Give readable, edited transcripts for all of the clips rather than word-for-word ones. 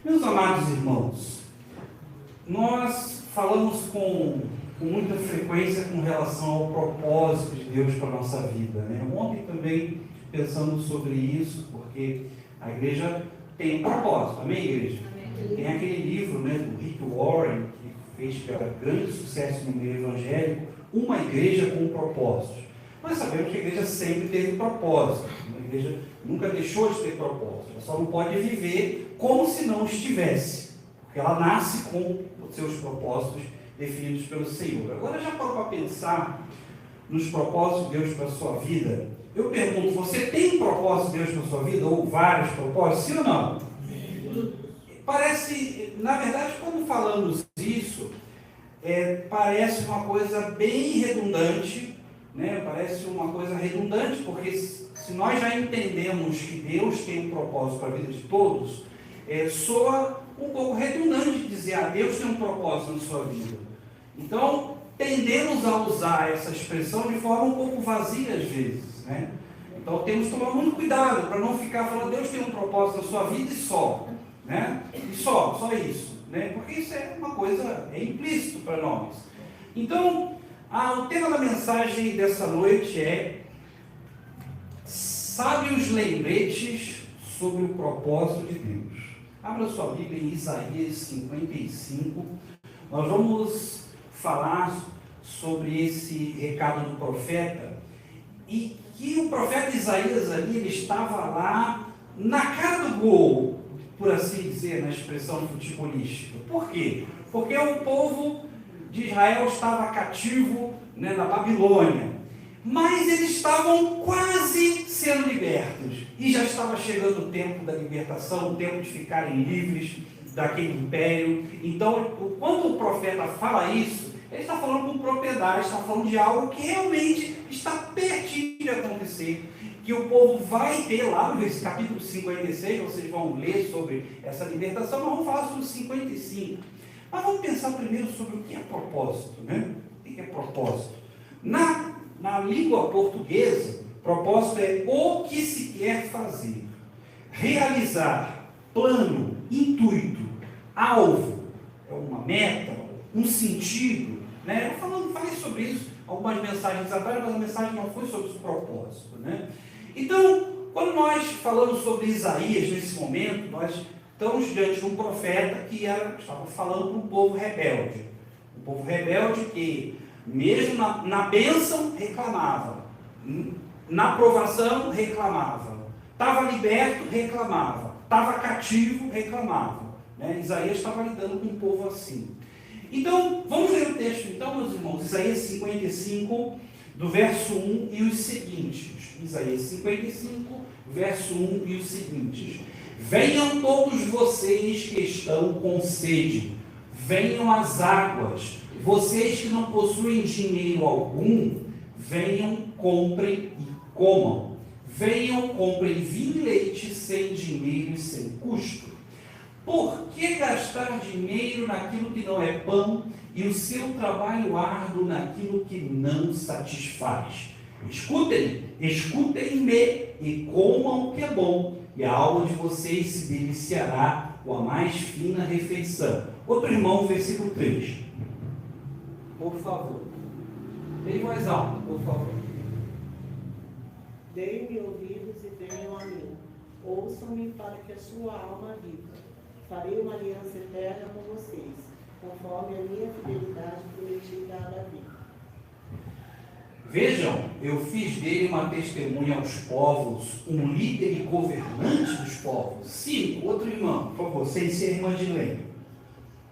Meus amados irmãos, nós falamos com muita frequência com relação ao propósito de Deus para a nossa vida, né? Ontem também pensamos sobre isso, porque a igreja tem um propósito, amém, igreja? Amém. Tem aquele livro, né, do Rick Warren, que fez grande sucesso no meio evangélico, Uma Igreja com Propósitos. Nós sabemos que a igreja sempre teve propósito, a igreja nunca deixou de ter propósito, ela só não pode viver como se não estivesse, porque ela nasce com os seus propósitos definidos pelo Senhor. Agora já parou para pensar nos propósitos de Deus para a sua vida? Eu pergunto, você tem um propósito de Deus para a sua vida, ou vários propósitos, sim ou não? Parece, na verdade, quando falamos isso, parece uma coisa bem redundante, né? Parece uma coisa redundante, porque se nós já entendemos que Deus tem um propósito para a vida de todos, soa um pouco redundante dizer, Deus tem um propósito na sua vida. Então, tendemos a usar essa expressão de forma um pouco vazia às vezes, né? Então, temos que tomar muito cuidado para não ficar falando, Deus tem um propósito na sua vida e só, né? E só isso, né? Porque isso é uma coisa, implícito para nós. Então, o tema da mensagem dessa noite é sábios lembretes sobre o propósito de Deus. Abra sua Bíblia em Isaías 55. Nós vamos falar sobre esse recado do profeta, e que o profeta Isaías ali, ele estava lá na cara do gol, por assim dizer, na expressão futebolística. Por quê? Porque o povo de Israel estava cativo, né, na Babilônia, mas eles estavam quase sendo libertos, e já estava chegando o tempo da libertação, o tempo de ficarem livres daquele império. Então, quando o profeta fala isso, ele está falando com propriedade, está falando de algo que realmente está pertinho de acontecer, que o povo vai ter lá no capítulo 56, vocês vão ler sobre essa libertação, mas vamos falar sobre 55. Mas vamos pensar primeiro sobre o que é propósito, né? O que é propósito? Na língua portuguesa, propósito é o que se quer fazer, realizar, plano, intuito, alvo, é uma meta, um sentido, né? Eu falei sobre isso algumas mensagens atrás, mas a mensagem não foi sobre o propósito, né? Então, quando nós falamos sobre Isaías nesse momento, nós estamos diante de um profeta que estava falando para um povo rebelde. Um povo rebelde que, mesmo na bênção, reclamava. Na aprovação, reclamava. Estava liberto, reclamava. Estava cativo, reclamava. Né? Isaías estava lidando com um povo assim. Então, vamos ler o texto, então, meus irmãos. Isaías 55, do verso 1 e os seguintes. Isaías 55, verso 1 e os seguintes. Venham todos vocês que estão com sede, venham às águas, vocês que não possuem dinheiro algum, venham, comprem e comam. Venham, comprem vinho e leite sem dinheiro e sem custo. Por que gastar dinheiro naquilo que não é pão e o seu trabalho árduo naquilo que não satisfaz? Escutem-me e comam o que é bom, e a alma de vocês se deliciará com a mais fina refeição. Outro irmão, versículo 3. Por favor. Bem mais alto, por favor. Deem-me ouvidos e venham a mim. Ouçam-me para que a sua alma viva. Farei uma aliança eterna com vocês, conforme a minha fidelidade prometida a Davi. Vejam, eu fiz dele uma testemunha aos povos, um líder e governante dos povos. 5, outro irmão, por favor, sem ser irmã de lei.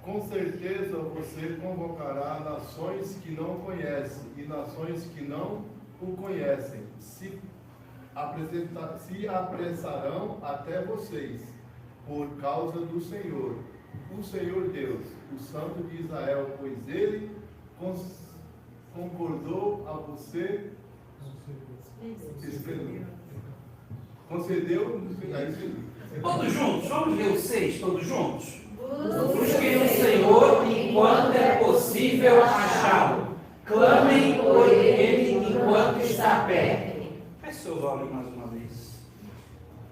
Com certeza você convocará nações que não conhecem e nações que não o conhecem. Se apressarão até vocês, por causa do Senhor, o Senhor Deus, o Santo de Israel, pois ele concordou a você, concedeu, Todos juntos, vamos ler os 6, todos juntos? Busquem o Senhor enquanto é possível achá-lo. Clamem clamem por ele enquanto está perto. Feche seus olhos mais uma vez.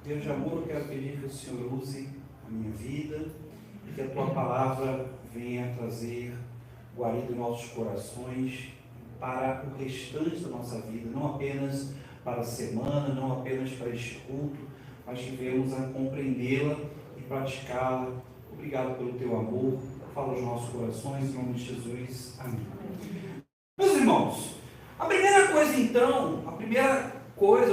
Deus de amor, eu quero pedir que o Senhor use a minha vida e que a tua palavra venha trazer guarida em nossos corações para o restante da nossa vida, não apenas para a semana, não apenas para este culto, mas que venhamos a compreendê-la e praticá-la. Obrigado pelo teu amor. Fala aos nossos corações, em nome de Jesus. Amém. Meus irmãos, a primeira coisa então, o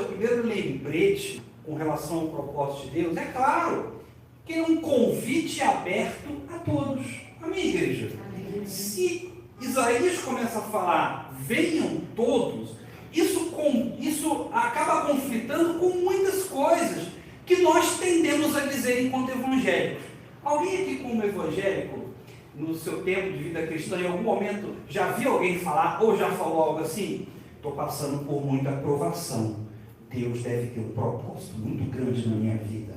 primeiro lembrete com relação ao propósito de Deus, é claro, que é um convite aberto a todos. Amém, igreja? Amém. Se Isaías começa a falar, venham todos, isso acaba conflitando com muitas coisas que nós tendemos a dizer enquanto evangélicos. Alguém aqui como evangélico, no seu tempo de vida cristã, em algum momento, já viu alguém falar, ou já falou algo assim? Estou passando por muita provação. Deus deve ter um propósito muito grande na minha vida.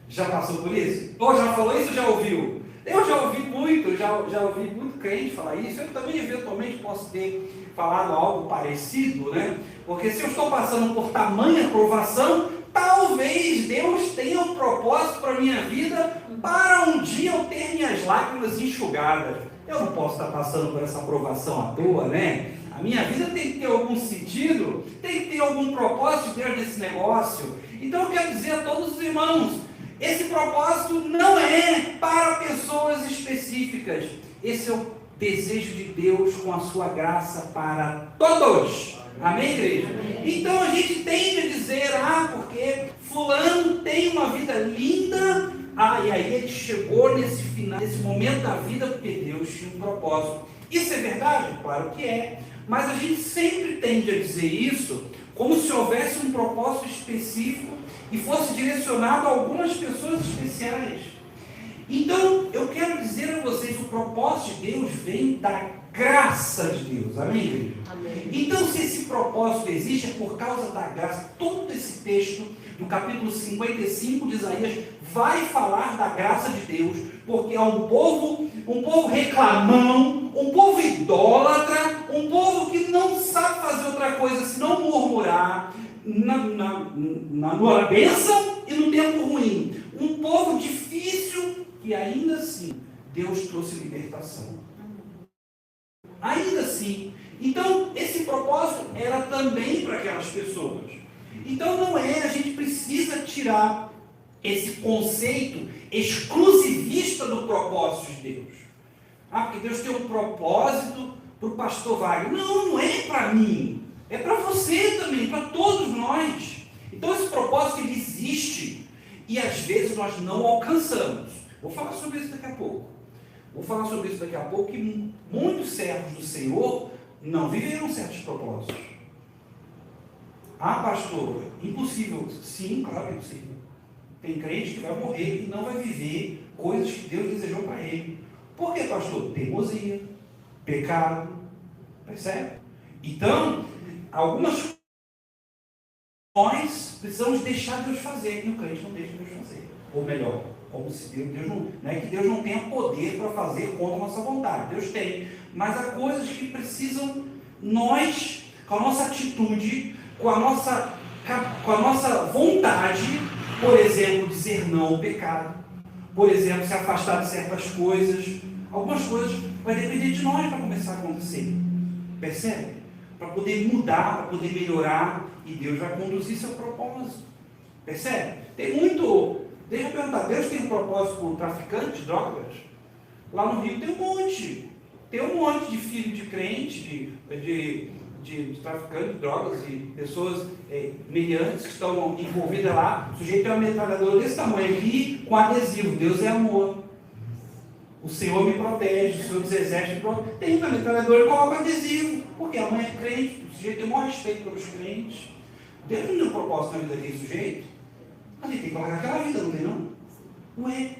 Já passou por isso? Ou já falou isso ou já ouviu? Eu já ouvi muito, já ouvi muito crente falar isso. Eu também, eventualmente, posso ter falado algo parecido, né? Porque se eu estou passando por tamanha provação, talvez Deus tenha um propósito para a minha vida, para um dia eu ter minhas lágrimas enxugadas. Eu não posso estar passando por essa provação à toa, né? A minha vida tem que ter algum sentido, tem que ter algum propósito dentro desse negócio. Então eu quero dizer a todos os irmãos, esse propósito não é para pessoas específicas. Esse é o desejo de Deus com a sua graça para todos. Amém, igreja? Então a gente tende a dizer, porque fulano tem uma vida linda, e aí ele chegou nesse momento da vida porque Deus tinha um propósito. Isso é verdade? Claro que é. Mas a gente sempre tende a dizer isso como se houvesse um propósito específico e fosse direcionado a algumas pessoas especiais. Então, eu quero dizer a vocês, o propósito de Deus vem da graça de Deus. Amém, igreja? Amém. Então, se esse propósito existe, é por causa da graça. Todo esse texto, do capítulo 55 de Isaías, vai falar da graça de Deus, porque é um povo reclamão, um povo idólatra, um povo que não sabe fazer outra coisa senão murmurar na bênção e no tempo ruim. Um povo difícil e ainda assim Deus trouxe libertação. Ainda assim. Então, esse propósito era também para aquelas pessoas. Então, a gente precisa tirar esse conceito exclusivista do propósito de Deus. Porque Deus tem um propósito para o pastor Wagner. Não é para mim. É para você também, para todos nós. Então, esse propósito ele existe e às vezes nós não alcançamos. Vou falar sobre isso daqui a pouco. Que muitos servos do Senhor não viveram certos propósitos. Pastor, impossível. Sim, claro que é impossível. Tem crente que vai morrer e não vai viver coisas que Deus desejou para ele. Por quê, pastor? Teimosia, pecado, percebe? Então, algumas coisas nós precisamos deixar Deus fazer e o crente não deixa Deus fazer. Ou melhor, como se Deus não é que Deus não tenha poder para fazer contra a nossa vontade. Deus tem. Mas há coisas que precisam nós, com a nossa atitude, com a nossa vontade, por exemplo, dizer não ao pecado, por exemplo, se afastar de certas coisas. Algumas coisas vai depender de nós para começar a acontecer. Percebe? Para poder mudar, para poder melhorar, e Deus vai conduzir seu propósito. Percebe? Tem muito. Deixa eu perguntar, Deus tem um propósito com traficantes de drogas? Lá no Rio tem um monte. Tem um monte de filhos de crente, de traficantes de drogas e pessoas meliantes que estão envolvidas lá. O sujeito tem uma metralhadora desse tamanho aqui, com adesivo. Deus é amor. O Senhor me protege, o Senhor dos exércitos me protege. Tem uma metralhadora e coloca adesivo. Porque a mãe é crente, o sujeito tem o maior respeito pelos crentes. Deus não tem um propósito na vida daquele sujeito. Mas ele tem que largar aquela vida, não tem não? Ué,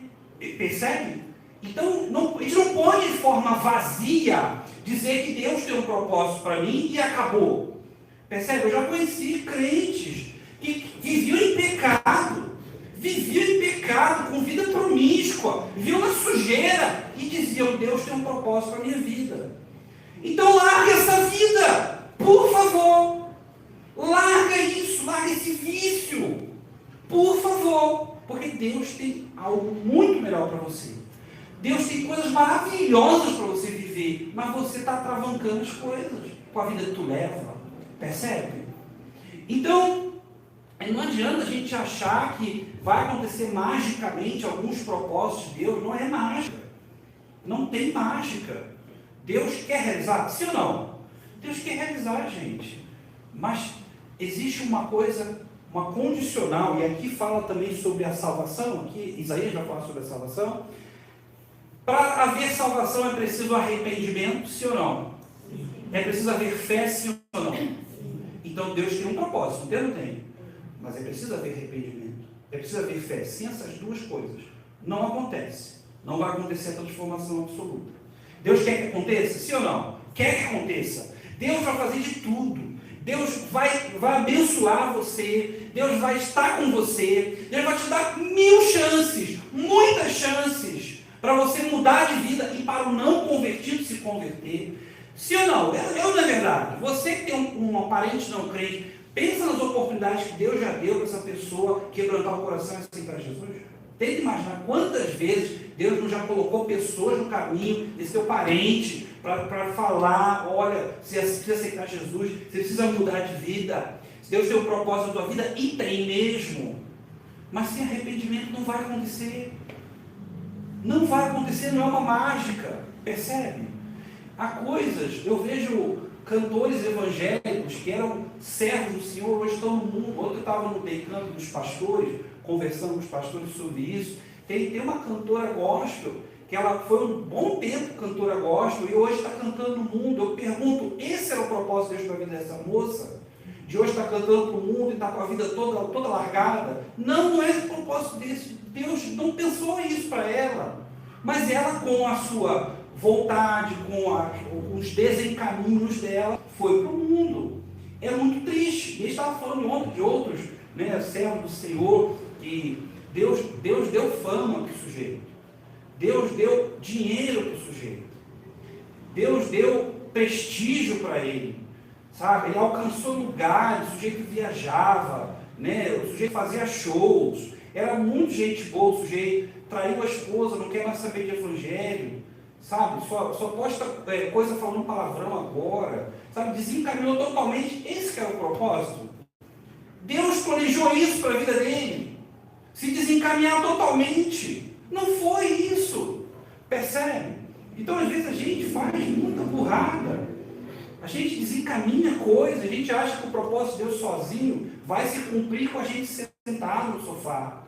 percebe? Então, a gente não pode de forma vazia dizer que Deus tem um propósito para mim e acabou. Percebe? Eu já conheci crentes que viviam em pecado, com vida promíscua, viviam na sujeira e diziam, Deus tem um propósito para a minha vida. Então larga essa vida. Deus tem algo muito melhor para você. Deus tem coisas maravilhosas para você viver, mas você está travancando as coisas com a vida que tu leva. Percebe? Então, não adianta a gente achar que vai acontecer magicamente alguns propósitos de Deus. Não é mágica. Não tem mágica. Deus quer realizar? Sim ou não? Deus quer realizar, gente. Mas existe uma coisa, uma condicional, e aqui fala também sobre a salvação, aqui Isaías vai falar sobre a salvação. Para haver salvação é preciso arrependimento, sim ou não? É preciso haver fé, sim ou não? Então Deus tem um propósito, Deus não tem. Mas é preciso haver arrependimento. É preciso haver fé. Sem essas duas coisas, não acontece. Não vai acontecer a transformação absoluta. Deus quer que aconteça? Sim ou não? Quer que aconteça. Deus vai fazer de tudo. Deus vai abençoar você. Deus vai estar com você. Deus vai te dar 1000 chances, muitas chances, para você mudar de vida e para o não convertido se converter. Sim ou não? Não é verdade. Você que tem um parente não crente, pensa nas oportunidades que Deus já deu para essa pessoa quebrantar o coração e aceitar Jesus. Tente imaginar quantas vezes Deus não já colocou pessoas no caminho desse teu parente para falar, olha, você precisa aceitar Jesus, você precisa mudar de vida. Se Deus tem um propósito na tua vida, e tem mesmo. Mas sem arrependimento não vai acontecer. Não vai acontecer, não é uma mágica. Percebe? Há coisas, eu vejo cantores evangélicos que eram servos do Senhor, hoje estão no mundo. Ontem eu estava no decano dos pastores, conversando com os pastores sobre isso. Tem uma cantora gospel, que ela foi um bom tempo cantora gospel, e hoje está cantando no mundo. Eu pergunto, esse era o propósito de Deus para a vida dessa moça? De hoje estar cantando para o mundo e está com a vida toda largada? Não é esse o propósito desse. Deus não pensou isso para ela. Mas ela, com a sua vontade, com os desencaminhos dela, foi para o mundo. É muito triste. E a gente estava falando ontem de outros, né, servos do Senhor, que Deus deu fama para o sujeito. Deus deu dinheiro para o sujeito. Deus deu prestígio para ele. Sabe? Ele alcançou lugares, o sujeito viajava, né? O sujeito fazia shows, era muito gente boa, o sujeito traiu a esposa, não quer mais saber de evangelho, sabe? Só posta coisa falando palavrão agora, sabe? Desencaminhou totalmente. Esse que era o propósito. Deus planejou isso para a vida dele, se desencaminhar totalmente. Não foi isso. Percebe? Então às vezes a gente faz muita burrada. A gente desencaminha coisas, a gente acha que o propósito de Deus sozinho vai se cumprir com a gente sentado no sofá,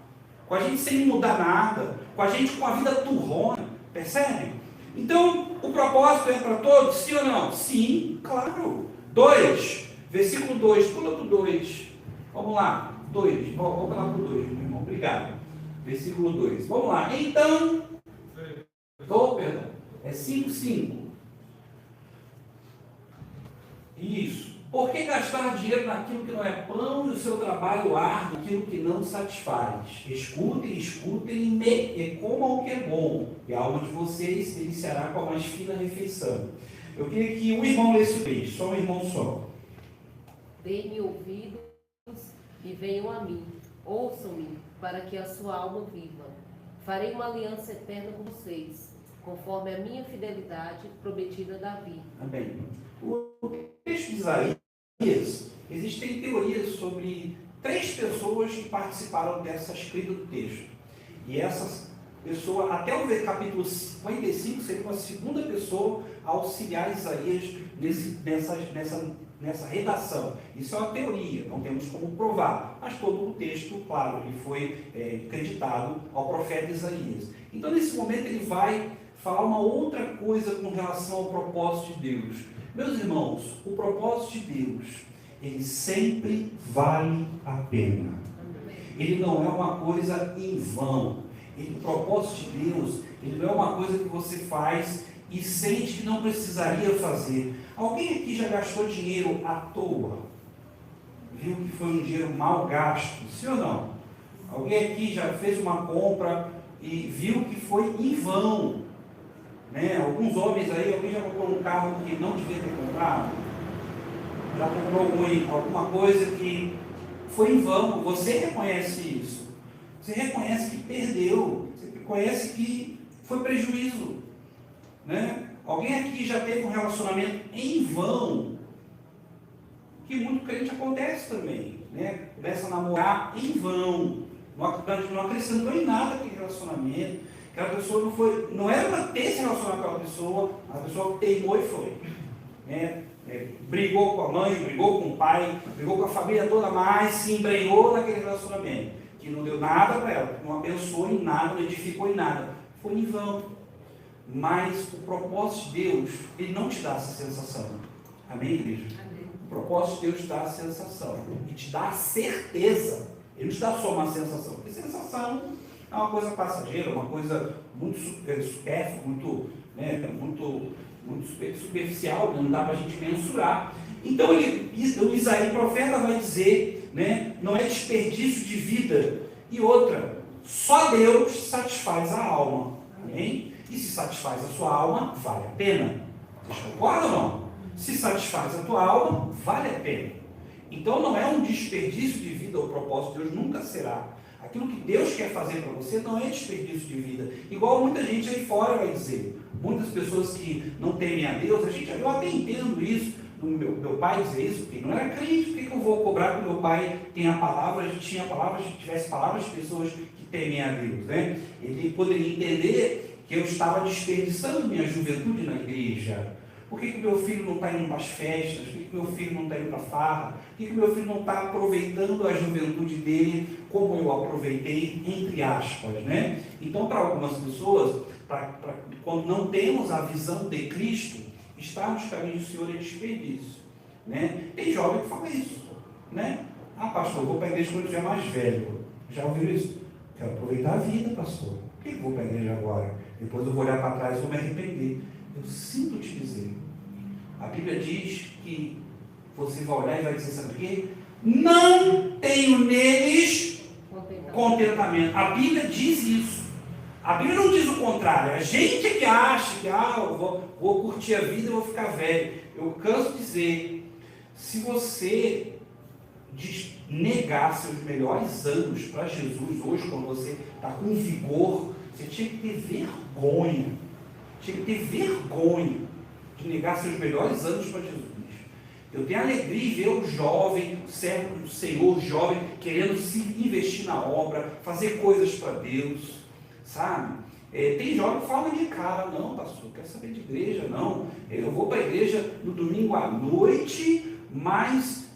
com a gente sem mudar nada, com a gente com a vida turrona, percebe? Então, o propósito é para todos, sim ou não? Sim, claro. 2, versículo 2, pula para o 2. Vamos lá, 2, vamos lá para o 2, meu irmão, obrigado. Versículo 2, vamos lá. Então, perdão, é 5. Isso. Por que gastar dinheiro naquilo que não é pão e o seu trabalho árduo naquilo que não satisfaz? Escutem e comam o que é bom, e a alma de vocês se deliciará com a mais fina refeição. Eu queria que um irmão lesse o texto, só um irmão só. Deem-me ouvidos e venham a mim, ouçam-me, para que a sua alma viva. Farei uma aliança eterna com vocês, conforme a minha fidelidade prometida a Davi. Amém. O texto de Isaías, existem teorias sobre 3 pessoas que participaram dessa escrita do texto. E essa pessoa, até o capítulo 55, seria uma segunda pessoa a auxiliar Isaías nessa redação. Isso é uma teoria, não temos como provar. Mas todo o texto, claro, ele foi acreditado ao profeta Isaías. Então, nesse momento, ele vai falar uma outra coisa com relação ao propósito de Deus. Meus irmãos, o propósito de Deus, ele sempre vale a pena. Ele não é uma coisa em vão. O propósito de Deus, ele não é uma coisa que você faz e sente que não precisaria fazer. Alguém aqui já gastou dinheiro à toa? Viu que foi um dinheiro mal gasto? Sim ou não? Alguém aqui já fez uma compra e viu que foi em vão? Né? Alguns homens aí, alguém já comprou um carro que não devia ter comprado? Já comprou alguma coisa que foi em vão? Você reconhece isso? Você reconhece que perdeu. Você reconhece que foi prejuízo. Né? Alguém aqui já teve um relacionamento em vão, que muito crente acontece também. Né? Começa a namorar em vão. Não acrescentou em nada aquele relacionamento. Aquela pessoa não era para ter se relacionado com aquela pessoa, a pessoa teimou e foi. Né? Brigou com a mãe, brigou com o pai, brigou com a família toda, mas se embrenhou naquele relacionamento, que não deu nada para ela, não abençoou em nada, não edificou em nada. Foi em vão. Mas o propósito de Deus, ele não te dá essa sensação. Amém, igreja? Amém. O propósito de Deus te dá a sensação e te dá a certeza. Ele não te dá só uma sensação, porque sensação é uma coisa passageira, uma coisa muito supérflua, muito superficial, não dá para a gente mensurar. Então, o Isaías, o profeta, vai dizer, né, não é desperdício de vida. E outra, só Deus satisfaz a alma. Amém? E se satisfaz a sua alma, vale a pena. Vocês concordam ou não? Se satisfaz a tua alma, vale a pena. Então não é um desperdício de vida o propósito de Deus, nunca será. Aquilo que Deus quer fazer para você não é desperdício de vida. Igual muita gente aí fora vai dizer. Muitas pessoas que não temem a Deus, eu até entendo isso. Meu pai dizer isso, porque não era crente, por que eu vou cobrar que meu pai tivesse palavras de pessoas que temem a Deus, né? Ele poderia entender que eu estava desperdiçando minha juventude na igreja. Por que meu filho não está indo para as festas? Por que meu filho não está indo para a farra? Por que meu filho não está aproveitando a juventude dele como eu aproveitei, entre aspas, né? Então, para algumas pessoas, quando não temos a visão de Cristo, estar nos caminhos do Senhor é desperdício, né? Tem jovem que fala isso, né? Ah, pastor, eu vou para a igreja quando eu estiver mais velho. Já ouviu isso? Quero aproveitar a vida, pastor. Por que eu vou para a igreja agora? Depois eu vou olhar para trás e vou me arrepender. Eu sinto te dizer. A Bíblia diz que você vai olhar e vai dizer, sabe o quê? Não tenho neles contentamento. A Bíblia diz isso. A Bíblia não diz o contrário. A gente é que acha que eu vou curtir a vida e vou ficar velho. Eu canso de dizer, se você negar seus melhores anos para Jesus hoje, quando você está com vigor, você tinha que ter vergonha. Tinha que ter vergonha de negar seus melhores anos para Jesus. Eu tenho alegria em ver o jovem, o servo do Senhor, o jovem, querendo se investir na obra, fazer coisas para Deus, sabe? Tem jovem que fala na minha cara, não, pastor, não quero saber de igreja, não. Eu vou para a igreja no domingo à noite, mas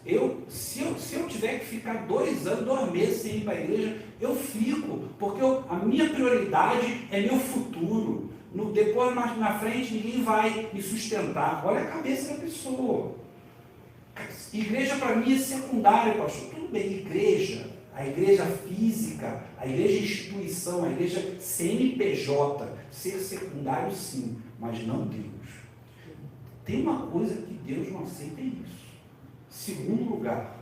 se eu tiver que ficar 2 anos, 2 meses sem ir para a igreja, eu fico, porque a minha prioridade é meu futuro. Depois, mais na frente, ninguém vai me sustentar. Olha a cabeça da pessoa. Igreja para mim é secundária, pastor. Tudo bem, igreja, a igreja física, a igreja instituição, a igreja CNPJ, ser secundário sim, mas não Deus. Tem uma coisa que Deus não aceita, é isso. Segundo lugar,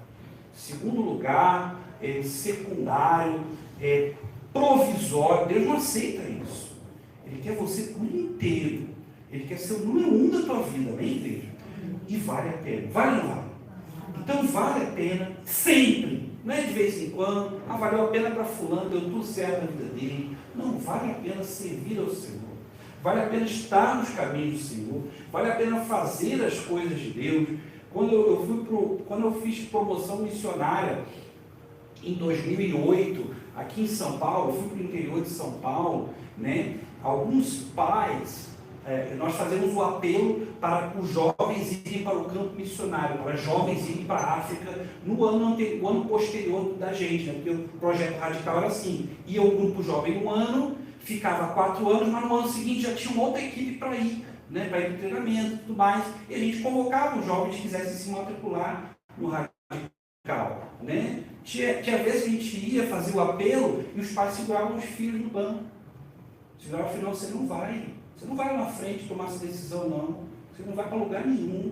secundário, provisório, Deus não aceita isso. Ele quer você por inteiro. Ele quer ser o número 1 da tua vida, amém, igreja? E vale a pena. Vale ou não vale? Então vale a pena sempre. Não é de vez em quando, valeu a pena para fulano, deu tudo certo na vida dele. Não, vale a pena servir ao Senhor. Vale a pena estar nos caminhos do Senhor. Vale a pena fazer as coisas de Deus. Quando eu fiz promoção missionária em 2008, aqui em São Paulo, eu fui para o interior de São Paulo, né? Alguns pais, nós fazemos o apelo para os jovens irem para o campo missionário, para jovens irem para a África no ano posterior da gente, né? Porque o projeto radical era assim, ia um grupo jovem um ano, ficava 4 anos, mas no ano seguinte já tinha uma outra equipe para ir, né? Para ir para o treinamento e tudo mais, e a gente convocava os jovens que quisessem se matricular no radical, né? Tinha vezes que a gente ia fazer o apelo e os pais seguravam os filhos no banco. Seguravam o filho, não, você não vai lá na frente tomar essa decisão, não. Você não vai para lugar nenhum.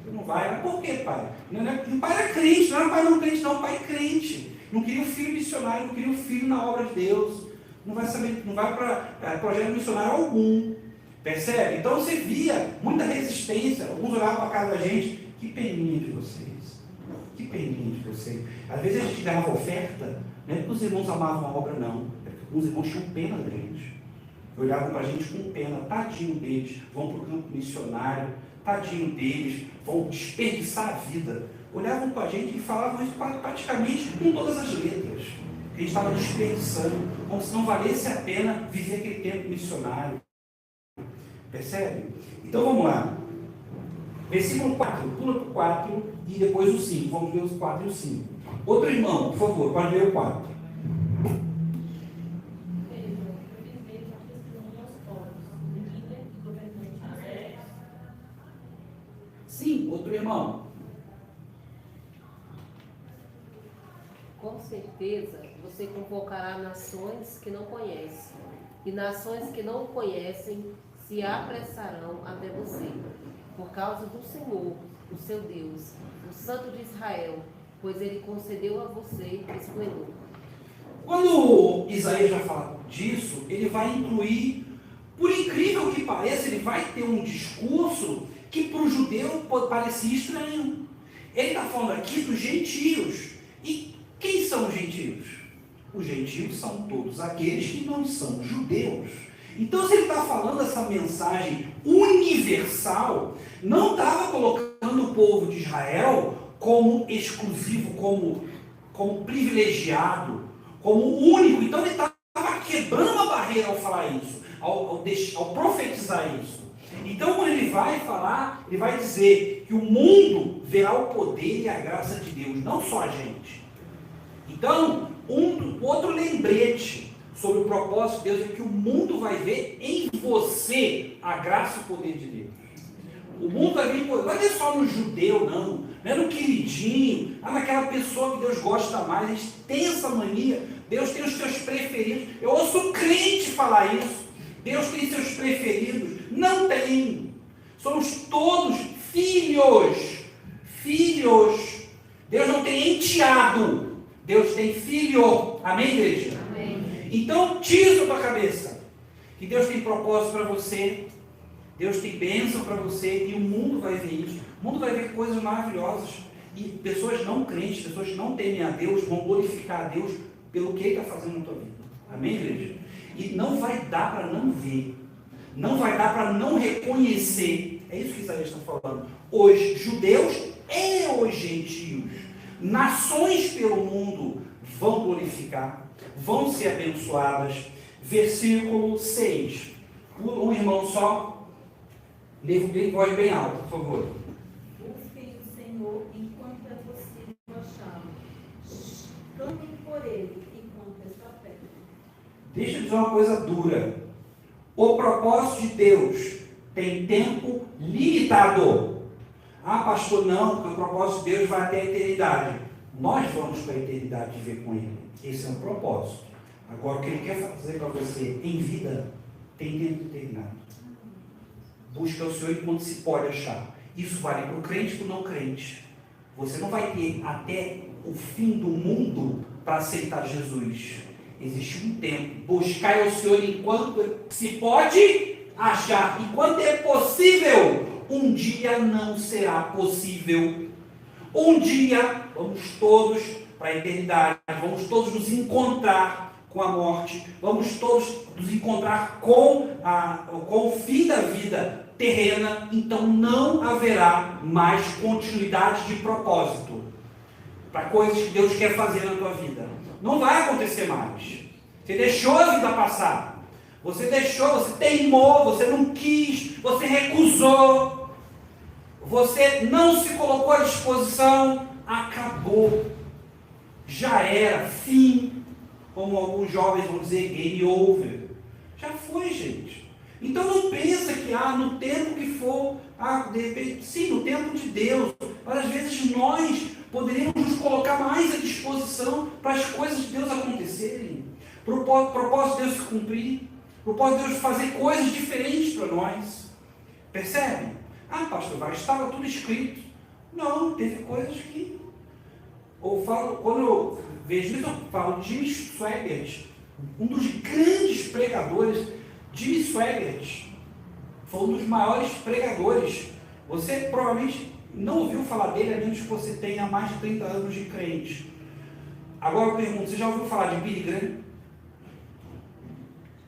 Você não vai. Mas por quê, pai? O pai era crente, não era pai não crente, não, o pai é crente. Não queria um filho missionário, não queria um filho na obra de Deus. Não vai para projeto missionário algum. Percebe? Então você via muita resistência. Alguns olhavam para a casa da gente, que peninha de vocês. Que fique pendente de você. Às vezes a gente ganhava oferta, não é porque os irmãos amavam a obra, não. É porque os irmãos tinham pena da gente. Olhavam para a gente com pena. Tadinho deles, vão para o campo missionário. Tadinho deles, vão desperdiçar a vida. Olhavam para a gente e falavam isso praticamente com todas as letras. A gente estava desperdiçando, como se não valesse a pena viver aquele tempo missionário. Percebe? Então vamos lá. Versículo 4, pula para o 4 e depois o 5. Vamos ver os 4 e o 5. Outro irmão, por favor, pode ver o 4. Sim, outro irmão. Com certeza você convocará nações que não conhece, e nações que não o conhecem se apressarão até você, por causa do Senhor, o seu Deus, o Santo de Israel, pois ele concedeu a você esplendor. Quando Isaías vai falar disso, ele vai incluir, por incrível que pareça, ele vai ter um discurso que para o judeu parecia estranho. Ele está falando aqui dos gentios. E quem são os gentios? Os gentios são todos aqueles que não são judeus. Então, se ele está falando essa mensagem universal, não estava colocando o povo de Israel como exclusivo, como privilegiado, como único. Então, ele estava quebrando a barreira ao falar isso, ao profetizar isso. Então, quando ele vai falar, ele vai dizer que o mundo verá o poder e a graça de Deus, não só a gente. Então, outro lembrete sobre o propósito de Deus é que o mundo vai ver em você a graça e o poder de Deus. O mundo vai ver, não é só no judeu, não é no queridinho, naquela pessoa que Deus gosta mais. A gente tem essa mania, Deus tem os seus preferidos. Eu ouço crente falar isso, Deus tem seus preferidos. Não tem. Somos todos filhos. Filhos. Deus não tem enteado. Deus tem filho. Amém, igreja? Amém. Então, tira isso da tua cabeça. Que Deus tem propósito para você. Deus tem bênção para você. E o mundo vai ver isso. O mundo vai ver coisas maravilhosas. E pessoas não crentes, pessoas que não temem a Deus, vão glorificar a Deus pelo que Ele está fazendo na tua vida. Amém, igreja? E não vai dar para não ver. Não vai dar para não reconhecer. É isso que Isaías está falando. Os judeus e os gentios, nações pelo mundo, vão glorificar, vão ser abençoadas. Versículo 6. Um irmão só. Lê em voz bem alta, por favor. Busquem o Senhor enquanto é possível achá-lo. Clamem por ele enquanto está perto. Deixa eu dizer uma coisa dura. O propósito de Deus tem tempo limitado. Ah, pastor, não, porque o propósito de Deus vai até a eternidade. Nós vamos para a eternidade viver com Ele. Esse é um propósito. Agora, o que Ele quer fazer para você em vida tem tempo determinado. Busca o Senhor enquanto se pode achar. Isso vale para o crente e para o não crente. Você não vai ter até o fim do mundo para aceitar Jesus. Existe um tempo. Buscai ao Senhor enquanto se pode achar. Enquanto é possível. Um dia não será possível. Um dia vamos todos para a eternidade. Vamos todos nos encontrar com a morte. Vamos todos nos encontrar com o fim da vida terrena. Então não haverá mais continuidade de propósito para coisas que Deus quer fazer na tua vida. Não vai acontecer mais. Você deixou a vida passar. Você deixou, você teimou, você não quis, você recusou. Você não se colocou à disposição. Acabou. Já era. Fim. Como alguns jovens vão dizer, game over. Já foi, gente. Então não pensa que no tempo que for, de repente, sim, no tempo de Deus. Mas às vezes nós poderíamos nos colocar mais à disposição para as coisas de Deus acontecerem, para o propósito de Deus se cumprir, para o propósito de Deus fazer coisas diferentes para nós. Percebe? Pastor, estava tudo escrito. Não, teve coisas que... quando eu vejo isso, eu falo de Jimmy Swaggart, um dos grandes pregadores. Jimmy Swaggart foi um dos maiores pregadores. Você provavelmente não ouviu falar dele a menos que você tenha mais de 30 anos de crente. Agora eu pergunto, você já ouviu falar de Billy Graham?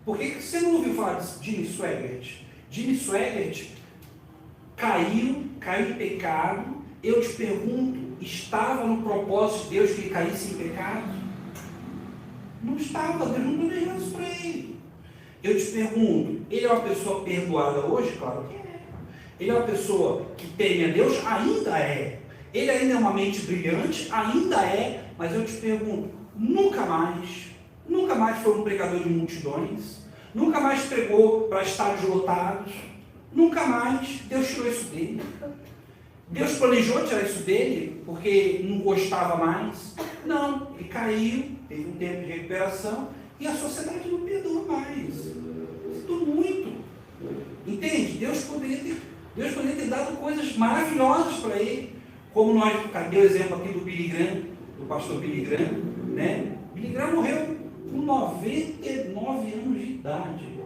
Por que você não ouviu falar de Jimmy Swaggart? Jimmy Swaggart caiu em pecado. Eu te pergunto, estava no propósito de Deus que ele caísse em pecado? Não estava, Deus não planejou isso para ele. Eu te pergunto, ele é uma pessoa perdoada hoje? Claro que é. Ele é uma pessoa que teme a Deus? Ainda é. Ele ainda é uma mente brilhante? Ainda é. Mas eu te pergunto, nunca mais foi um pregador de multidões, nunca mais pregou para estádios lotados, nunca mais Deus tirou isso dele. Deus planejou tirar isso dele porque não gostava mais? Não, ele caiu, teve um tempo de recuperação e a sociedade não perdoa mais. Sinto muito. Entende? Deus poderia ter dado coisas maravilhosas para ele. Como nós, cadê o exemplo aqui do Billy Graham, do pastor Billy Graham, né? Billy Graham morreu com 99 anos de idade.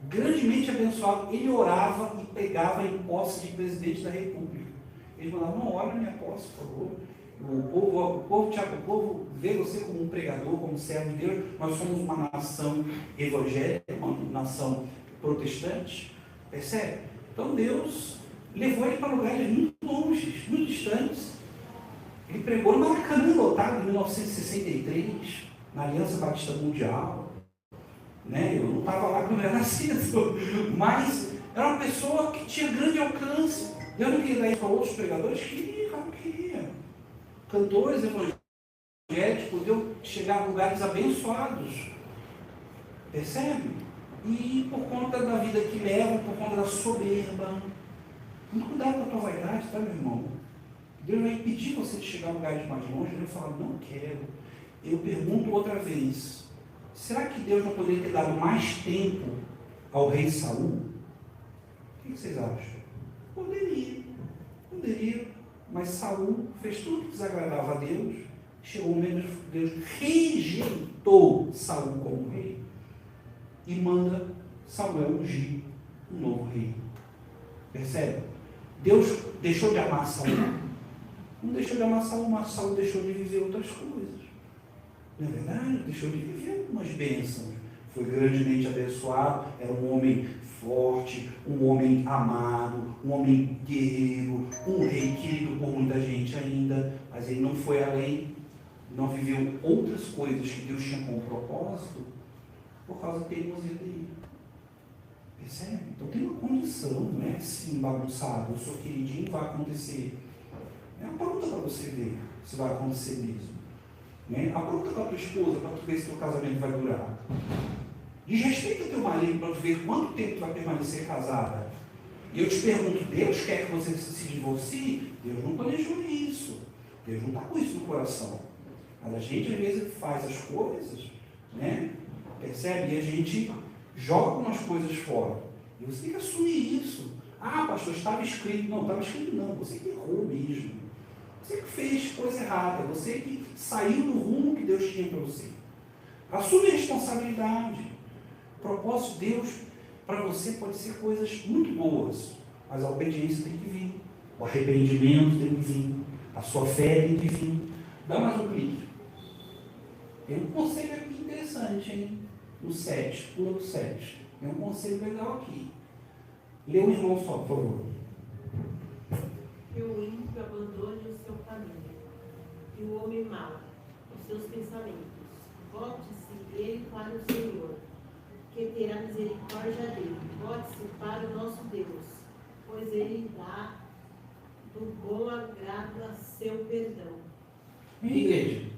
Grandemente abençoado. Ele orava e pegava em posse de presidente da República. Ele falava, não, ora na minha posse, por favor. O povo vê você como um pregador, como servo de Deus. Nós somos uma nação evangélica, uma nação protestante. Percebe? Então Deus levou ele para lugares muito longe, muito distantes. Ele pregou no Maracanã lotado em 1963, na Aliança Batista Mundial. Né? Eu não estava lá quando eu era nascido, mas era uma pessoa que tinha grande alcance. Eu não queria dar isso para outros pregadores? Queria, claro que queria. Cantores evangélicos podiam chegar a lugares abençoados. Percebe? E por conta da vida que levam, por conta da soberba. Muito cuidado com a tua vaidade, tá, meu irmão? Deus vai impedir você de chegar a lugares mais longe. Deus vai falar, não quero. Eu pergunto outra vez. Será que Deus não poderia ter dado mais tempo ao rei Saul? O que vocês acham? Poderia, mas Saul fez tudo que desagradava a Deus, chegou o momento de Deus rejeitou Saul como rei e manda Samuel ungir um novo rei. Percebe? Deus deixou de amar Saul? Não deixou de amar Saul, mas Saul deixou de viver outras coisas. Não é verdade? Deixou de viver algumas bênçãos. Foi grandemente abençoado, era um homem forte, um homem amado, um homem guerreiro, um rei querido por muita gente ainda, mas ele não foi além, não viveu outras coisas que Deus tinha como propósito por causa da teimosia dele. Percebe? Então tem uma condição, não é assim bagunçado, eu sou queridinho, vai acontecer. É uma pergunta para você ver se vai acontecer mesmo. Né? A pergunta para a tua esposa, para tu ver se teu casamento vai durar. Desrespeita teu marido para tu ver quanto tempo tu vai permanecer casada. E eu te pergunto, Deus quer que você se divorcie? Deus não planejou isso. Deus não está com isso no coração. Mas a gente às vezes faz as coisas, né? Percebe? E a gente joga umas coisas fora. E você tem que assumir isso. Ah, pastor, estava escrito. Não, estava escrito não. Você que errou mesmo. Você que fez coisa errada. Você que saiu do rumo que Deus tinha para você. Assume a responsabilidade. O propósito de Deus para você pode ser coisas muito boas. Mas a obediência tem que vir. O arrependimento tem que vir. A sua fé tem que vir. Dá mais um clique. Tem um conselho aqui interessante, hein? No 7, pula do 7. Tem um conselho legal aqui. Lê um irmão só, por favor. Que o ímpio abandone o seu caminho, e o homem mau, os seus pensamentos. Volte-se ele para o Senhor, que terá misericórdia dele. Volte-se para o nosso Deus, pois ele dá do bom agrado a seu perdão. Igreja,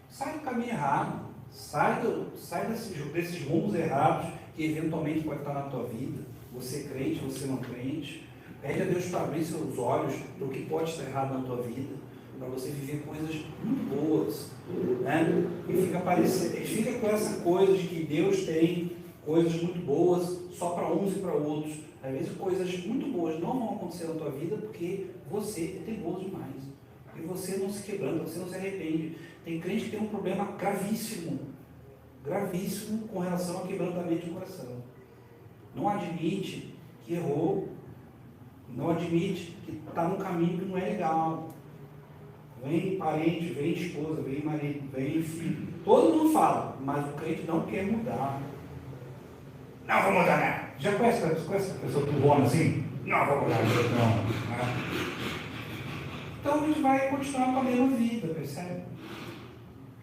sai do caminho errado. Sai desses rumos errados que eventualmente pode estar na tua vida. Você crente, você não crente. Pede a Deus para abrir seus olhos para o que pode estar errado na tua vida, para você viver coisas muito boas. Né? E fica com essa coisa de que Deus tem coisas muito boas só para uns e para outros. Às vezes coisas muito boas não vão acontecer na tua vida porque você é teimoso demais. Porque você não se quebranta, você não se arrepende. Tem crente que tem um problema gravíssimo com relação ao quebrantamento de coração. Não admite que errou. não admite que está num caminho que não é legal. Vem parente, vem esposa, vem marido, vem filho. Todo mundo fala, mas o crente não quer mudar. Não vou mudar nada. Já conhece a pessoa turrona assim? Não vou mudar não. Então a gente vai continuar com a mesma vida, percebe?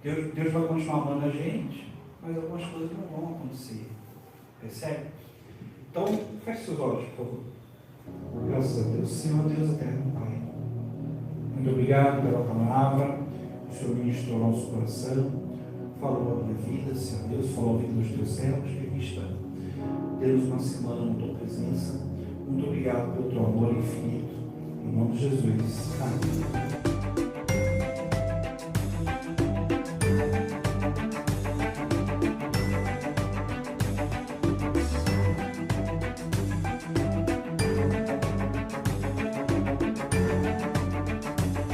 Deus vai continuar amando a gente, mas algumas coisas não vão acontecer. Percebe? Então, feche seus olhos, por favor. Graças a Deus. Senhor Deus eterno, Pai. Muito obrigado pela palavra. O Senhor ministrou ao nosso coração. Falou a minha vida, Senhor Deus. Falou a vida dos teus servos que aqui estão. Deus, uma semana na tua presença. Muito obrigado pelo teu amor infinito. Em nome de Jesus. Amém.